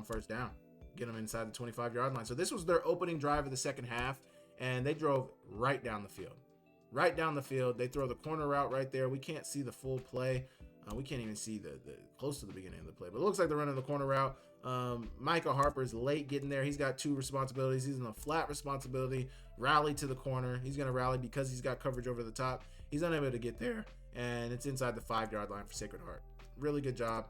first down. Get them inside the 25-yard line. So this was their opening drive of the second half, and they drove right down the field. Right down the field. They throw the corner route right there. We can't see the full play. We can't even see the close to the beginning of the play, but it looks like they're running the corner route. Micah Harper's late getting there. He's got 2 responsibilities. He's in a flat responsibility, rally to the corner. He's going to rally because he's got coverage over the top. He's unable to get there, and it's inside the 5-yard line for Sacred Heart. Really good job.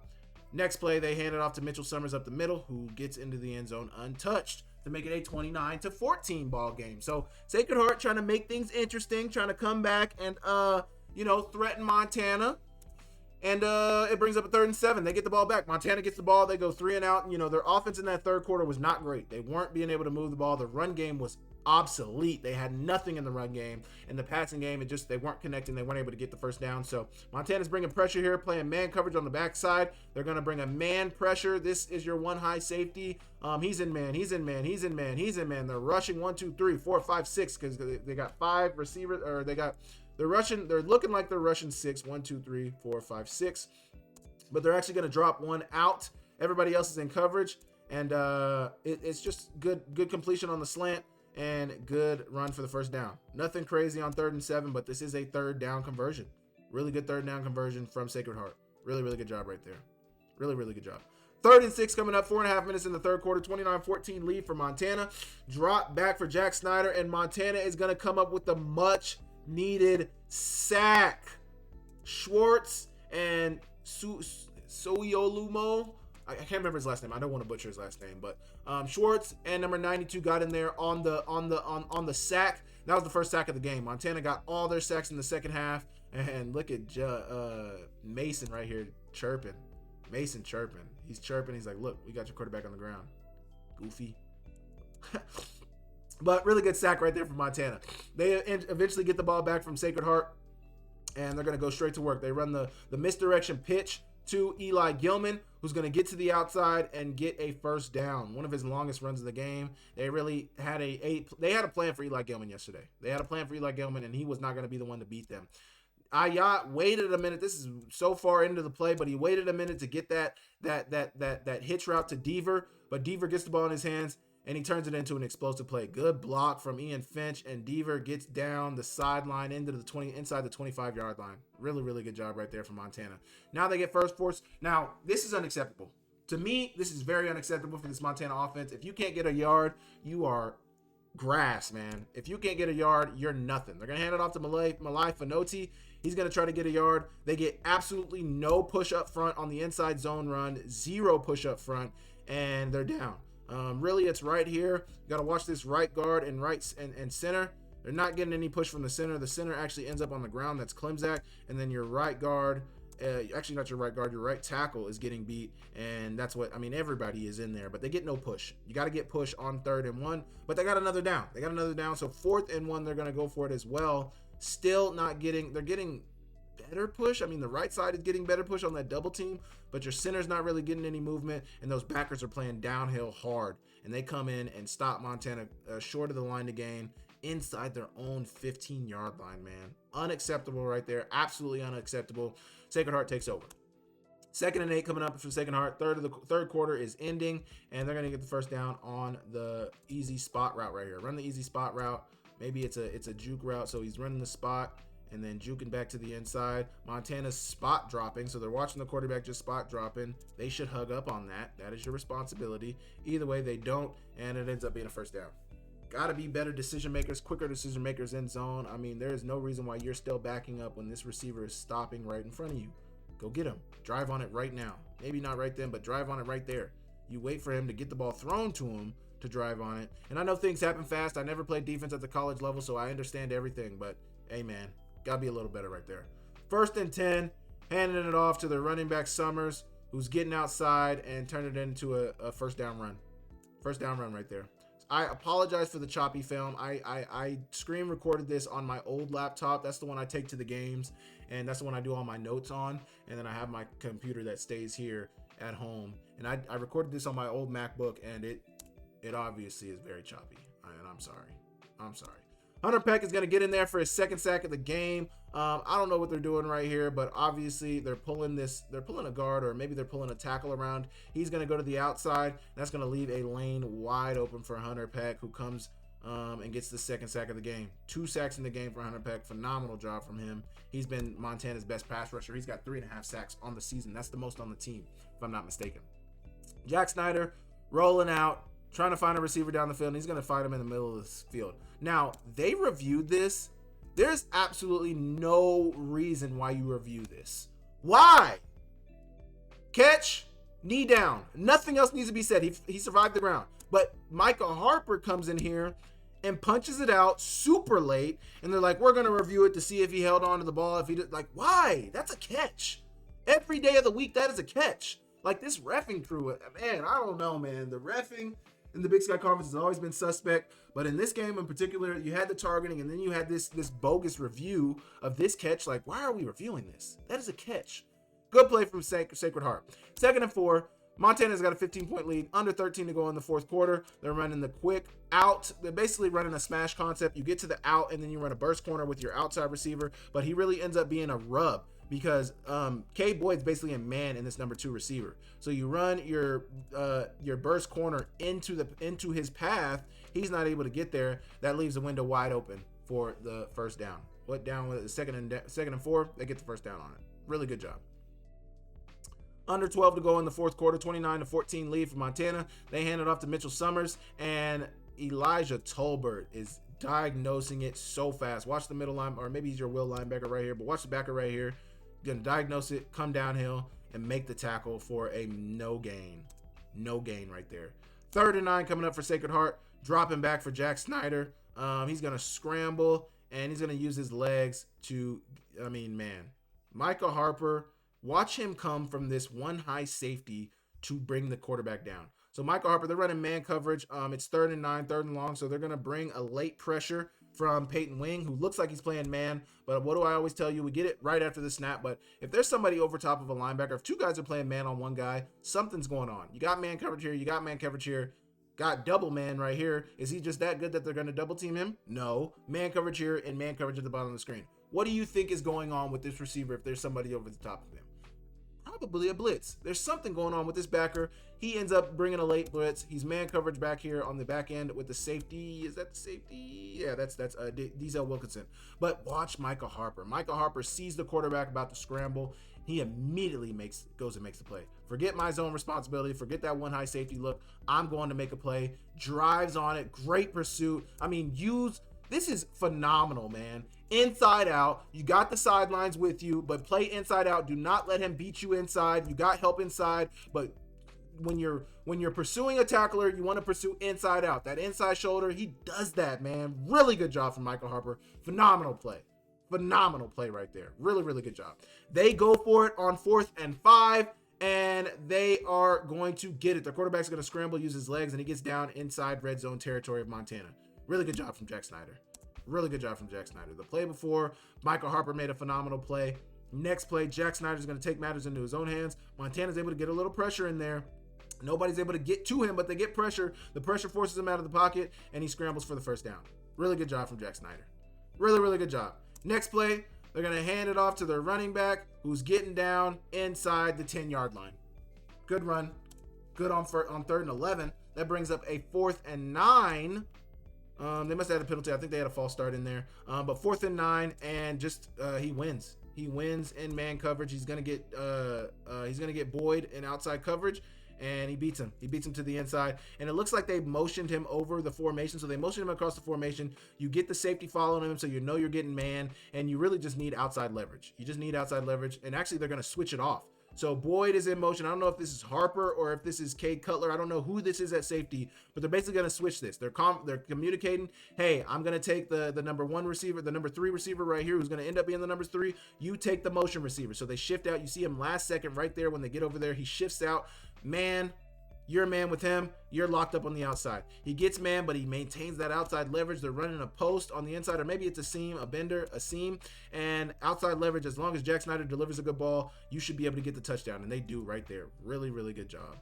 Next play, they hand it off to Mitchell Summers up the middle, who gets into the end zone untouched to make it a 29-14 ball game. So Sacred Heart trying to make things interesting, trying to come back and threaten Montana. And it brings up a 3rd and 7. They get the ball back. Montana gets the ball. They go 3 and out. Their offense in that third quarter was not great. They weren't being able to move the ball. The run game was obsolete. They had nothing in the run game. In the passing game, they weren't connecting. They weren't able to get the first down. So Montana's bringing pressure here, playing man coverage on the backside. They're going to bring a man pressure. This is your one high safety. He's in man. They're rushing 1, 2, 3, 4, 5, 6 because they got 5 receivers, or they're looking like they're rushing 6. 1, 2, 3, 4, 5, 6. But they're actually going to drop 1 out. Everybody else is in coverage. And it's just good completion on the slant and good run for the first down. Nothing crazy on 3rd and 7, but this is a 3rd down conversion. Really good 3rd down conversion from Sacred Heart. Really, really good job right there. Really, really good job. 3rd and 6 coming up, 4.5 minutes in the third quarter, 29-14 lead for Montana. Drop back for Jack Snyder, and Montana is going to come up with the much needed sack. Schwartz and Soyolumo, I can't remember his last name. I don't want to butcher his last name, but Schwartz and number 92 got in there on the sack. That was the first sack of the game. Montana got all their sacks in the second half, and look at Mason right here chirping. Mason chirping. He's chirping. He's like, "Look, we got your quarterback on the ground, goofy." But really good sack right there from Montana. They eventually get the ball back from Sacred Heart, and they're going to go straight to work. They run the misdirection pitch to Eli Gilman, who's going to get to the outside and get a first down. One of his longest runs of the game. They really had they had a plan for Eli Gilman yesterday. They had a plan for Eli Gilman, and he was not going to be the one to beat them. Ayat waited a minute. This is so far into the play, but he waited a minute to get that hitch route to Deaver. But Deaver gets the ball in his hands, and he turns it into an explosive play. Good block from Ian Finch, and Deaver gets down the sideline inside the 25-yard line. Really, really good job right there from Montana. Now they get first force. Now, this is unacceptable. To me, this is very unacceptable for this Montana offense. If you can't get a yard, you are grass, man. If you can't get a yard, you're nothing. They're going to hand it off to Malai Fanoti. He's going to try to get a yard. They get absolutely no push up front on the inside zone run, 0 push up front, and they're down. Really, it's right here. You got to watch this right guard and and center. They're not getting any push from the center. The center actually ends up on the ground. That's Klimzak. And then your right guard, actually not your right guard, your right tackle is getting beat. And that's everybody is in there, but they get no push. You got to get push on 3rd and 1, but they got another down. So 4th and 1, they're going to go for it as well. Still not getting, they're getting better push. The right side is getting better push on that double team, but your center's not really getting any movement, and those backers are playing downhill hard, and they come in and stop Montana short of the line to gain inside their own 15-yard line, man. Unacceptable right there. Absolutely unacceptable. Sacred Heart takes over. 2nd and 8 coming up for Sacred Heart. Third quarter is ending, and they're going to get the first down on the easy spot route right here. Run the easy spot route. Maybe it's a juke route, so he's running the spot and then juking back to the inside. Montana's spot dropping, so they're watching the quarterback just spot dropping. They should hug up on that. That is your responsibility. Either way, they don't, and it ends up being a first down. Got to be better decision makers, quicker decision makers in zone. There is no reason why you're still backing up when this receiver is stopping right in front of you. Go get him. Drive on it right now. Maybe not right then, but drive on it right there. You wait for him to get the ball thrown to him to drive on it. And I know things happen fast. I never played defense at the college level, so I understand everything, but hey, man, got to be a little better right there. 1st and 10, handing it off to the running back Summers, who's getting outside and turning it into a first down run. First down run right there. I apologize for the choppy film. I screen recorded this on my old laptop. That's the one I take to the games, and that's the one I do all my notes on. And then I have my computer that stays here at home. And I recorded this on my old MacBook, and it obviously is very choppy. And I'm sorry. Hunter Peck is going to get in there for his 2nd sack of the game. I don't know what they're doing right here, but obviously they're pulling a guard, or maybe they're pulling a tackle around. He's going to go to the outside. That's going to leave a lane wide open for Hunter Peck, who comes and gets the 2nd sack of the game. 2 sacks in the game for Hunter Peck. Phenomenal job from him. He's been Montana's best pass rusher. He's got 3.5 sacks on the season. That's the most on the team, if I'm not mistaken. Jack Snyder rolling out, trying to find a receiver down the field, and he's going to find him in the middle of this field. Now, they reviewed this. There's absolutely no reason why you review this. Why? Catch, knee down. Nothing else needs to be said. He survived the ground. But Micah Harper comes in here and punches it out super late, and they're like, we're going to review it to see if he held on to the ball. If he did, like, why? That's a catch. Every day of the week, that is a catch. Like, this reffing crew, man, I don't know, man. The reffing in the Big Sky Conference has always been suspect, but in this game in particular, you had the targeting, and then you had this bogus review of this catch. Like, why are we reviewing this? That is a catch. Good play from Sacred Heart. 2nd and 4. Montana's got a 15-point lead, under 13 to go in the 4th quarter. They're running the quick out. They're basically running a smash concept. You get to the out, and then you run a burst corner with your outside receiver, but he really ends up being a rub because K. Boyd's basically a man in this number 2 receiver. So you run your burst corner into his path. He's not able to get there. That leaves the window wide open for the first down. What down with it? Second and 4? They get the first down on it. Really good job. Under 12 to go in the 4th quarter, 29-14 lead for Montana. They hand it off to Mitchell Summers, and Elijah Tolbert is diagnosing it so fast. Watch the middle line, or maybe he's your will linebacker right here, but watch the backer right here. Gonna diagnose it, come downhill, and make the tackle for a no gain. No gain right there. 3rd and 9 coming up for Sacred Heart. Dropping back for Jack Snyder. He's gonna scramble, and he's gonna use his legs to, Micah Harper, watch him come from this one high safety to bring the quarterback down. So Micah Harper, they're running man coverage. It's 3rd and 9, 3rd and long. So they're going to bring a late pressure from Peyton Wing, who looks like he's playing man. But what do I always tell you? We get it right after the snap. But if there's somebody over top of a linebacker, if 2 guys are playing man on 1 guy, something's going on. You got man coverage here. You got man coverage here. Got double man right here. Is he just that good that they're going to double team him? No. Man coverage here and man coverage at the bottom of the screen. What do you think is going on with this receiver if there's somebody over the top of him? Probably a blitz. There's something going on with this backer. He ends up bringing a late blitz. He's man coverage back here on the back end with the safety. Is that the safety? Yeah, that's Denzel Wilkinson. But watch Micah Harper. Micah Harper sees the quarterback about to scramble. He immediately goes and makes the play. Forget my zone responsibility. Forget that one high safety look. I'm going to make a play. Drives on it. Great pursuit. This is phenomenal, man. Inside out. You got the sidelines with you, but play inside out. Do not let him beat you inside. You got help inside, but when you're pursuing a tackler, you want to pursue inside out. That inside shoulder, he does that, man. Really good job from Michael Harper. Phenomenal play. Phenomenal play right there. Really, really good job. They go for it on 4th and 5, and they are going to get it. The quarterback's going to scramble, use his legs, and he gets down inside red zone territory of Montana. Really good job from Jack Snyder. Really good job from Jack Snyder. The play before, Michael Harper made a phenomenal play. Next play, Jack Snyder's going to take matters into his own hands. Montana's able to get a little pressure in there. Nobody's able to get to him, but they get pressure. The pressure forces him out of the pocket, and he scrambles for the first down. Really good job from Jack Snyder. Really, really good job. Next play, they're going to hand it off to their running back, who's getting down inside the 10-yard line. Good run. Good on 3rd and 11. That brings up a 4th and 9. They must have had a penalty. I think they had a false start in there. But 4th and 9, and just he wins. He wins in man coverage. He's gonna get Boyd in outside coverage, and he beats him. He beats him to the inside, and it looks like they motioned him over the formation. So they motioned him across the formation. You get the safety following him, so you know you're getting man, and you really just need outside leverage. You just need outside leverage, and actually they're gonna switch it off. So Boyd is in motion. I don't know if this is Harper or if this is Cade Cutler. I don't know who this is at safety, but they're basically going to switch this. They're communicating, hey, I'm going to take the number 1 receiver, the number 3 receiver right here, who's going to end up being the number 3. You take the motion receiver. So they shift out. You see him last second right there when they get over there. He shifts out. Man, you're a man with him. You're locked up on the outside. He gets man, but he maintains that outside leverage. They're running a post on the inside, or maybe it's a seam, a bender, a seam, and outside leverage. As long as Jack Snyder delivers a good ball, you should be able to get the touchdown, and they do right there. Really, really good job.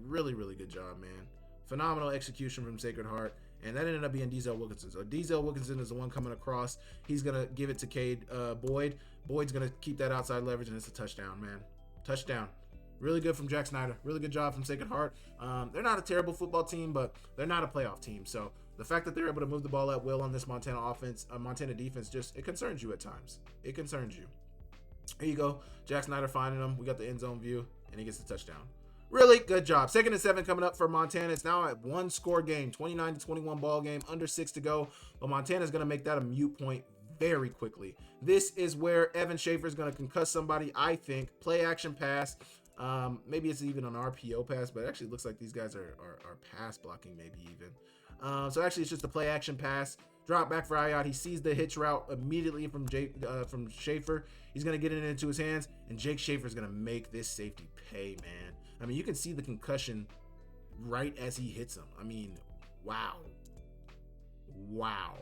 Really, really good job, man. Phenomenal execution from Sacred Heart, and that ended up being Denzel Wilkinson. So Denzel Wilkinson is the one coming across. He's going to give it to Cade Boyd. Boyd's going to keep that outside leverage, and it's a touchdown, man. Touchdown. Really good from Jack Snyder. Really good job from Sacred Heart. They're not a terrible football team, but they're not a playoff team. So the fact that they're able to move the ball at will on this Montana offense, Montana defense, it concerns you at times. It concerns you. Here you go. Jack Snyder finding him. We got the end zone view, and he gets the touchdown. Really good job. 2nd and 7 coming up for Montana. It's now a 1-score game, 29-21 ball game, under 6 to go. But Montana's going to make that a mute point very quickly. This is where Evan Schaefer is going to concuss somebody, I think. Play action pass. Maybe it's even an RPO pass, but it actually looks like these guys are pass blocking, maybe even. So actually, it's just a play action pass. Drop back for Ayat. He sees the hitch route immediately from Schaefer. He's going to get it into his hands, and Jake Schaefer is going to make this safety pay, man. I mean, you can see the concussion right as he hits him. I mean, wow. Wow.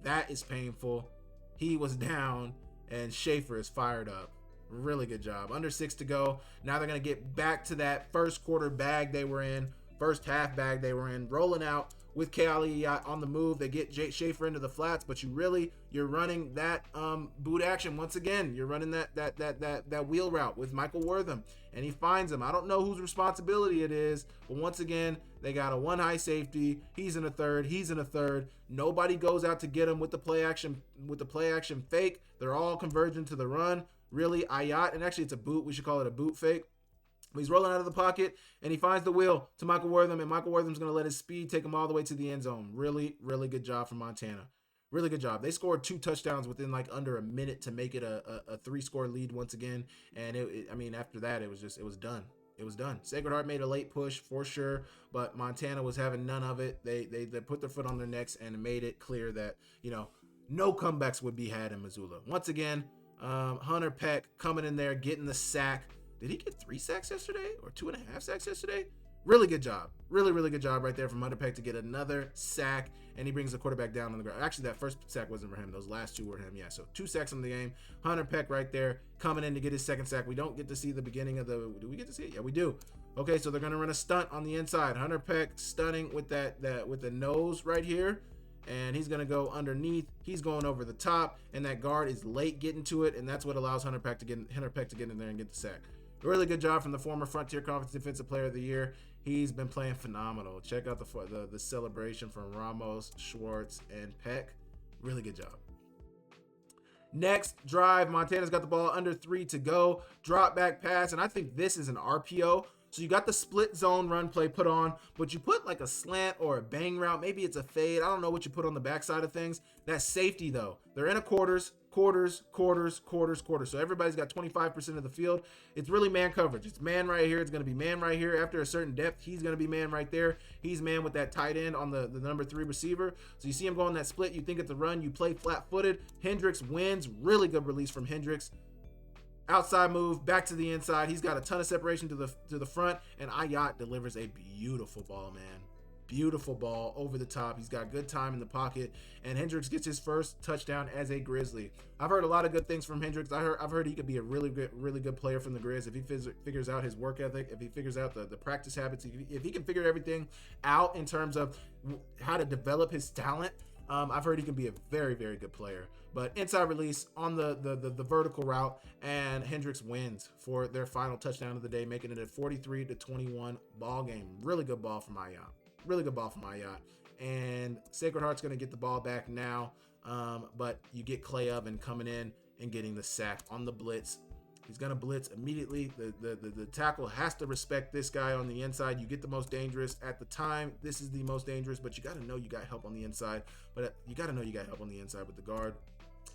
That is painful. He was down, and Schaefer is fired up. Really good job. Under 6 to go. Now they're going to get back to that first quarter bag they were in, first half bag they were in, rolling out with Keali'i on the move. They get Jake Schaefer into the flats, but you're running that boot action once again. You're running that wheel route with Michael Wortham, and he finds him. I don't know whose responsibility it is, but once again, they got a 1 high safety. He's in a third. Nobody goes out to get him with the play action fake. They're all converging to the run. Really, Ayat, and actually it's a boot. We should call it a boot fake. He's rolling out of the pocket, and he finds the wheel to Michael Wortham, and Michael Wortham's going to let his speed take him all the way to the end zone. Really, really good job from Montana. Really good job. They scored 2 touchdowns within like under a minute to make it a 3-score lead once again. And after that, it was done. It was done. Sacred Heart made a late push for sure, but Montana was having none of it. They put their foot on their necks and made it clear that, no comebacks would be had in Missoula. Once again, Hunter Peck coming in there, getting the sack. Did he get 3 sacks yesterday or 2.5 sacks yesterday? Really good job. Really, really good job right there from Hunter Peck to get another sack, and he brings the quarterback down on the ground. Actually, that first sack wasn't for him. Those last 2 were him. Yeah, so 2 sacks in the game. Hunter Peck right there coming in to get his 2nd sack. We don't get to see the beginning of do we get to see it? Yeah, we do. Okay, so they're going to run a stunt on the inside. Hunter Peck stunning with with the nose right here. And he's going to go underneath. He's going over the top, and that guard is late getting to it, and that's what allows Hunter Peck to get in there and get the sack. Really good job from the former Frontier Conference Defensive Player of the Year. He's been playing phenomenal. Check out the celebration from Ramos, Schwartz, and Peck. Really good job. Next drive, Montana's got the ball under 3 to go. Drop back pass, and I think this is an RPO. So you got the split zone run play put on, but you put like a slant or a bang route. Maybe it's a fade. I don't know what you put on the backside of things. That safety though, they're in a quarters. So everybody's got 25% of the field. It's really man coverage. It's man right here. It's going to be man right here. After a certain depth, he's going to be man right there. He's man with that tight end on the number 3 receiver. So you see him going that split. You think it's a run. You play flat-footed. Hendricks wins. Really good release from Hendricks. Outside move, back to the inside. He's got a ton of separation to the front, and Ayat delivers a beautiful ball, man. Beautiful ball over the top. He's got good time in the pocket, and Hendricks gets his first touchdown as a Grizzly. I've heard a lot of good things from Hendricks. I've heard he could be a really good player from the Grizz if he figures out his work ethic, if he figures out the practice habits, if he can figure everything out in terms of how to develop his talent. I've heard he can be a very, very good player. But inside release on the vertical route, and Hendricks wins for their final touchdown of the day, making it a 43-21 ball game. Really good ball from Ayat. Really good ball from Ayat. And Sacred Heart's going to get the ball back now, but you get Clay Oven coming in and getting the sack on the blitz. He's going to blitz immediately. The tackle has to respect this guy on the inside. You get the most dangerous. At the time, this is the most dangerous, but you got to know you got help on the inside. But you got to know you got help on the inside with the guard.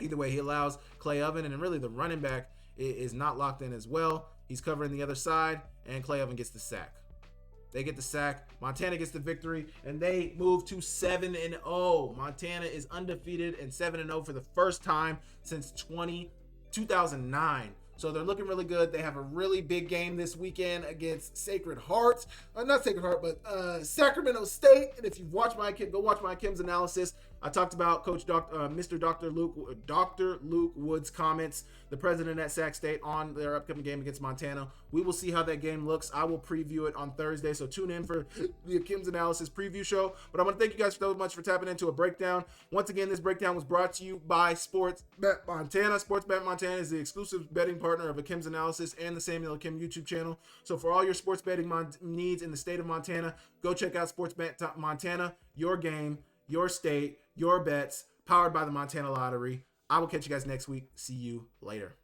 Either way, he allows Clay Oven, and really the running back is not locked in as well. He's covering the other side, and Clay Oven gets the sack. They get the sack. Montana gets the victory, and they move to 7-0. Montana is undefeated and 7-0 for the first time since 2009. So they're looking really good. They have a really big game this weekend against Sacred Heart. Not Sacred Heart, but Sacramento State. And if you've watched my Akem, go watch my Akem's analysis. I talked about Dr. Luke Wood's comments, the president at Sac State, on their upcoming game against Montana. We will see how that game looks. I will preview it on Thursday, so tune in for the Akem's analysis preview show. But I want to thank you guys so much for tapping into a breakdown. Once again, this breakdown was brought to you by Sports Bet Montana. Sports Bet Montana is the exclusive betting partner of Akem's analysis and the Samuel Akem YouTube channel. So for all your sports betting needs in the state of Montana, go check out Sports Bet Montana. Your game, your state, your bets, powered by the Montana Lottery. I will catch you guys next week. See you later.